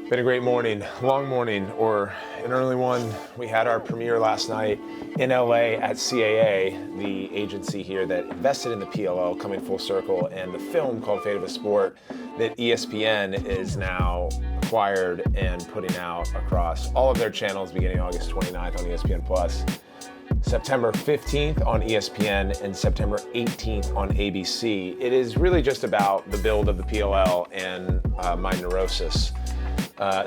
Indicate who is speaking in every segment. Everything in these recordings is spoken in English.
Speaker 1: Been a great morning, long morning, or an early one. We had our premiere last night in LA at CAA, the agency here that invested in the PLL, coming full circle, and the film called Fate of a Sport that ESPN is now acquired and putting out across all of their channels beginning August 29th on ESPN Plus, September 15th on ESPN, and September 18th on ABC. It is really just about the build of the PLL and my neurosis.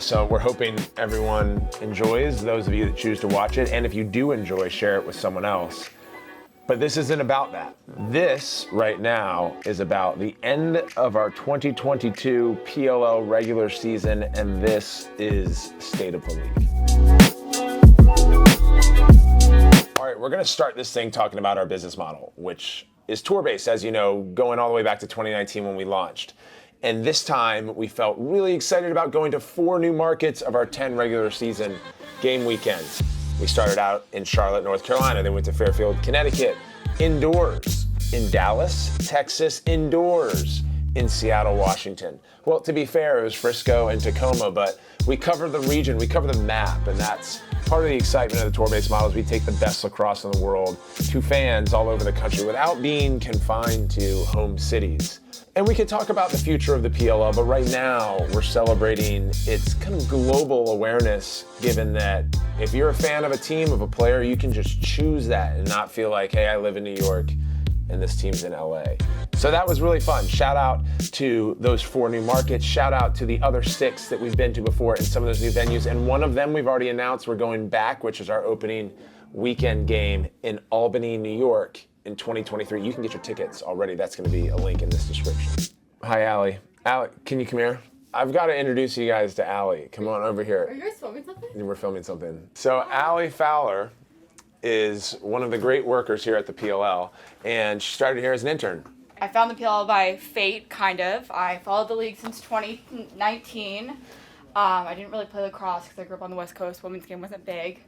Speaker 1: So we're hoping everyone enjoys, those of you that choose to watch it, and if you do enjoy, share it with someone else. But this isn't about that. This, right now, is about the end of our 2022 PLL regular season, and this is State of the League. All right, we're gonna start this thing talking about our business model, which is tour-based, as you know, going all the way back to 2019 when we launched. And this time, we felt really excited about going to 4 new markets of our 10 regular season game weekends. We started out in Charlotte, North Carolina, then went to Fairfield, Connecticut, indoors. In Dallas, Texas, indoors. In Seattle, Washington. Well, to be fair, it was Frisco and Tacoma, but we cover the region, we cover the map, and that's part of the excitement of the tour-based model is we take the best lacrosse in the world to fans all over the country without being confined to home cities. And we could talk about the future of the PLL, but right now we're celebrating its kind of global awareness, given that if you're a fan of a team, of a player, you can just choose that and not feel like, hey, I live in New York and this team's in LA. So that was really fun. Shout out to those 4 new markets. Shout out to the other 6 that we've been to before in some of those new venues. And one of them we've already announced we're going back, which is our opening weekend game in Albany, New York in 2023. You can get your tickets already. That's gonna be a link in this description. Hi, Allie. Allie, can you come here? I've got to introduce you guys to Allie. Come on over here.
Speaker 2: Are you guys filming something?
Speaker 1: We're filming something. So Allie Fowler is one of the great workers here at the PLL, and she started here as an intern.
Speaker 2: I found the PLL by fate, kind of. I followed the league since 2019. I didn't really play lacrosse because I grew up on the West Coast. Women's game wasn't big.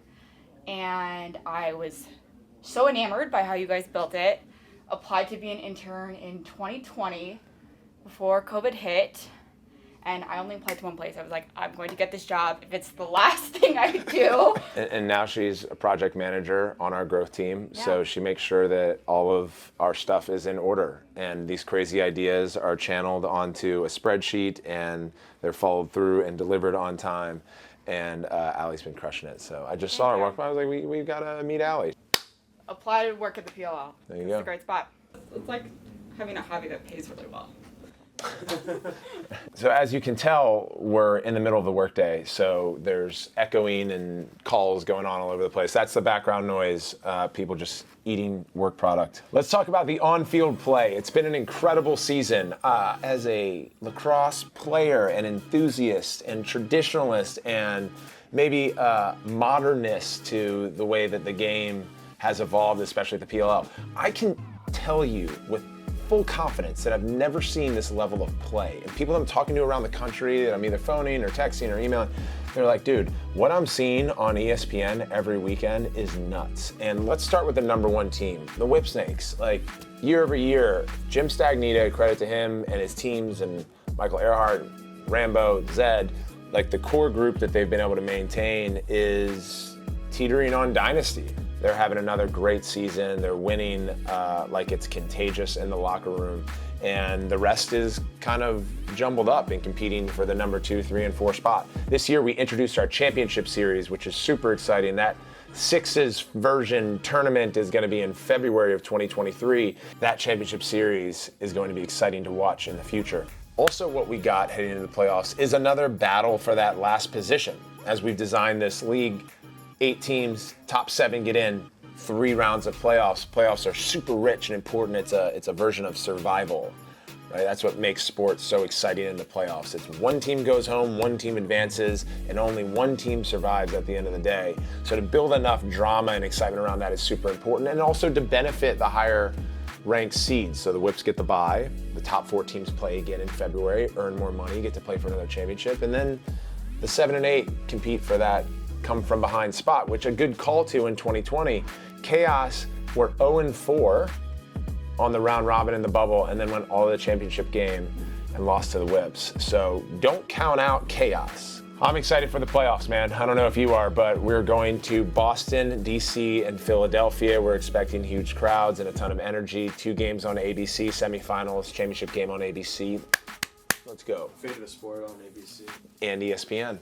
Speaker 2: And I was so enamored by how you guys built it. Applied to be an intern in 2020 before COVID hit. And I only applied to one place. I was like, I'm going to get this job if it's the last thing I do.
Speaker 1: And now she's a project manager on our growth team.
Speaker 2: Yeah.
Speaker 1: So she makes sure that all of our stuff is in order. And these crazy ideas are channeled onto a spreadsheet and they're followed through and delivered on time. And Allie's been crushing it. So I just saw her walk by. I was like, we've got to meet Allie.
Speaker 2: Apply to work at the PLL.
Speaker 1: There you
Speaker 2: It's
Speaker 1: go.
Speaker 2: a great spot. It's like having a hobby that pays really well.
Speaker 1: So as you can tell, we're in the middle of the workday, so there's echoing and calls going on all over the place. That's the background noise, people just eating work product. Let's talk about the on-field play. It's been an incredible season. As a lacrosse player and enthusiast and traditionalist and maybe modernist to the way that the game has evolved, especially at the PLL, I can tell you with full confidence that I've never seen this level of play. And people I'm talking to around the country that I'm either phoning or texting or emailing, they're like, dude, what I'm seeing on ESPN every weekend is nuts. And let's start with the number 1 team, the Whipsnakes. Like, year over year, Jim Stagnita, credit to him and his teams, and Michael Earhart, Rambo, Zed, like the core group that they've been able to maintain is teetering on dynasty. They're having another great season. They're winning like it's contagious in the locker room. And the rest is kind of jumbled up and competing for the number 2, 3, and 4 spot. This year we introduced our championship series, which is super exciting. That 6's version tournament is going to be in February of 2023. That championship series is going to be exciting to watch in the future. Also, what we got heading into the playoffs is another battle for that last position. As we've designed this league, 8 teams, top 7 get in, 3 rounds of playoffs. Playoffs are super rich and important. It's a version of survival, right? That's what makes sports so exciting in the playoffs. It's 1 team goes home, 1 team advances, and only 1 team survives at the end of the day. So to build enough drama and excitement around that is super important, and also to benefit the higher ranked seeds. So the Whips get the bye, the top 4 teams play again in February, earn more money, get to play for another championship, and then the 7 and 8 compete for that come from behind spot, which a good call to in 2020. Chaos were 0-4 on the round robin in the bubble and then went all to the championship game and lost to the Whips. So don't count out Chaos. I'm excited for the playoffs, man. I don't know if you are, but we're going to Boston, DC, and Philadelphia. We're expecting huge crowds and a ton of energy. 2 games on ABC, semifinals, championship game on ABC. Let's go.
Speaker 3: Fate of the Sport on ABC.
Speaker 1: And ESPN.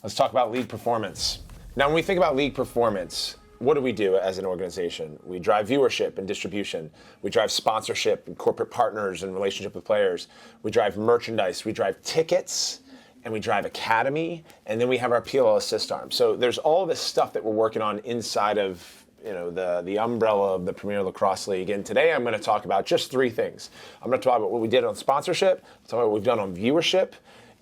Speaker 1: Let's talk about league performance. Now, when we think about league performance, what do we do as an organization? We drive viewership and distribution. We drive sponsorship and corporate partners and relationship with players. We drive merchandise. We drive tickets. And we drive academy. And then we have our PLL assist arm. So there's all this stuff that we're working on inside of the umbrella of the Premier Lacrosse League. And today I'm going to talk about just 3 things. I'm going to talk about what we did on sponsorship, talk about what we've done on viewership,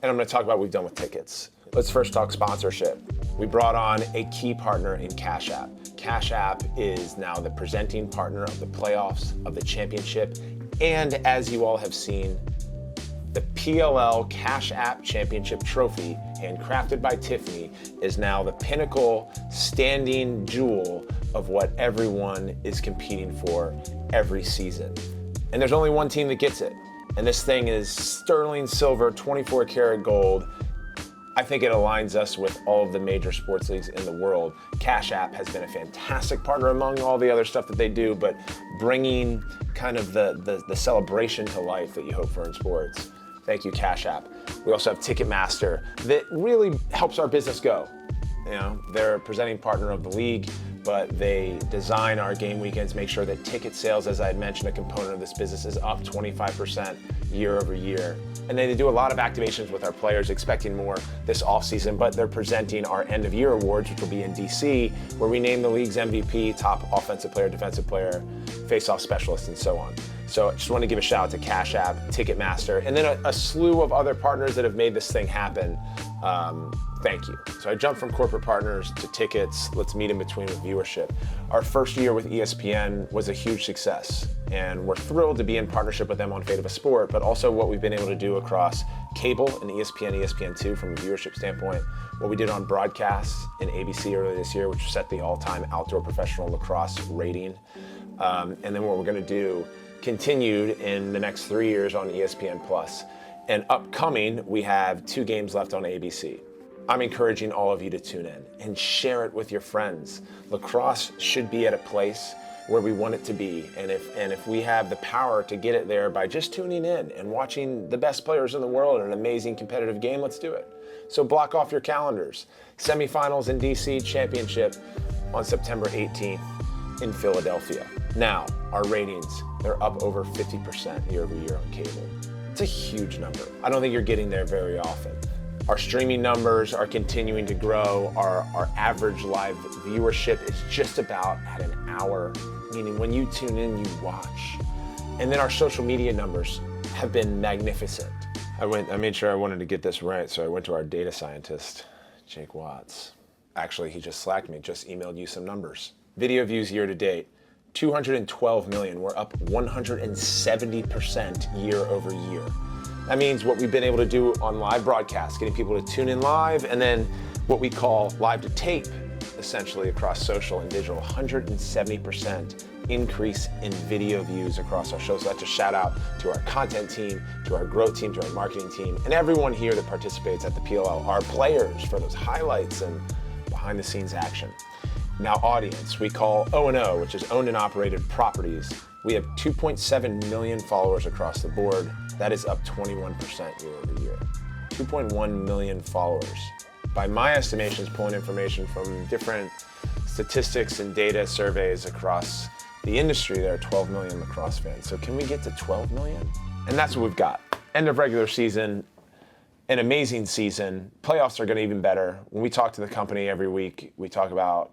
Speaker 1: and I'm going to talk about what we've done with tickets. Let's first talk sponsorship. We brought on a key partner in Cash App. Cash App is now the presenting partner of the playoffs, of the championship, and as you all have seen, the PLL Cash App Championship Trophy, handcrafted by Tiffany, is now the pinnacle standing jewel of what everyone is competing for every season. And there's only one team that gets it. And this thing is sterling silver, 24 karat gold. I think it aligns us with all of the major sports leagues in the world. Cash App has been a fantastic partner among all the other stuff that they do, but bringing kind of the celebration to life that you hope for in sports. Thank you, Cash App. We also have Ticketmaster that really helps our business go. They're a presenting partner of the league, but they design our game weekends, make sure that ticket sales, as I had mentioned, a component of this business, is up 25% year over year. And they do a lot of activations with our players, expecting more this offseason, but they're presenting our end of year awards, which will be in DC, where we name the league's MVP, top offensive player, defensive player, face-off specialist, and so on. So I just want to give a shout out to Cash App, Ticketmaster, and then a slew of other partners that have made this thing happen. Thank you. So I jumped from corporate partners to tickets. Let's meet in between with viewership. Our first year with ESPN was a huge success, and we're thrilled to be in partnership with them on Fate of a Sport, but also what we've been able to do across cable and ESPN, ESPN2 from a viewership standpoint. What we did on broadcasts in ABC earlier this year, which set the all-time outdoor professional lacrosse rating. And then what we're going to do continued in the next 3 years on ESPN+. And upcoming, we have 2 games left on ABC. I'm encouraging all of you to tune in and share it with your friends. Lacrosse should be at a place where we want it to be. And if we have the power to get it there by just tuning in and watching the best players in the world in an amazing competitive game, let's do it. So block off your calendars. Semifinals in DC, championship on September 18th in Philadelphia. Now, our ratings, they're up over 50% year over year on cable. It's a huge number. I don't think you're getting there very often. Our streaming numbers are continuing to grow. Our average live viewership is just about at an hour, meaning when you tune in, you watch. And then our social media numbers have been magnificent. I made sure I wanted to get this right, so I went to our data scientist, Jake Watts. Actually, he just slacked me, just emailed you some numbers. Video views year to date, 212 million. We're up 170% year over year. That means what we've been able to do on live broadcasts, getting people to tune in live, and then what we call live to tape, essentially across social and digital, 170% increase in video views across our shows. So that's a shout out to our content team, to our growth team, to our marketing team, and everyone here that participates at the PLL, our players for those highlights and behind the scenes action. Now audience, we call O&O, which is owned and operated properties. We have 2.7 million followers across the board. That is up 21% year over year. 2.1 million followers. By my estimations, pulling information from different statistics and data surveys across the industry, there are 12 million lacrosse fans. So can we get to 12 million? And that's what we've got. End of regular season, an amazing season. Playoffs are going to be even better. When we talk to the company every week, we talk about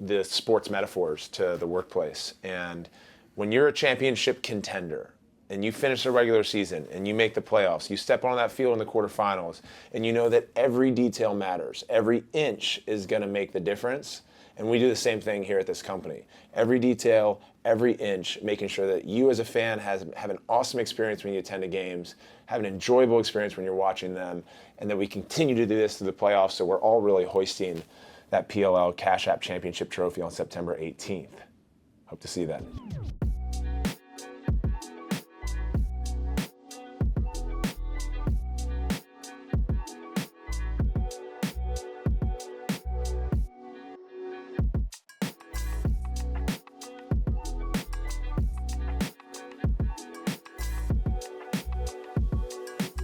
Speaker 1: the sports metaphors to the workplace. And when you're a championship contender and you finish the regular season and you make the playoffs, you step on that field in the quarterfinals and you know that every detail matters. Every inch is going to make the difference. And we do the same thing here at this company. Every detail, every inch, making sure that you as a fan have an awesome experience when you attend the games, have an enjoyable experience when you're watching them, and that we continue to do this through the playoffs so we're all really hoisting that PLL Cash App Championship Trophy on September 18th. Hope to see you then.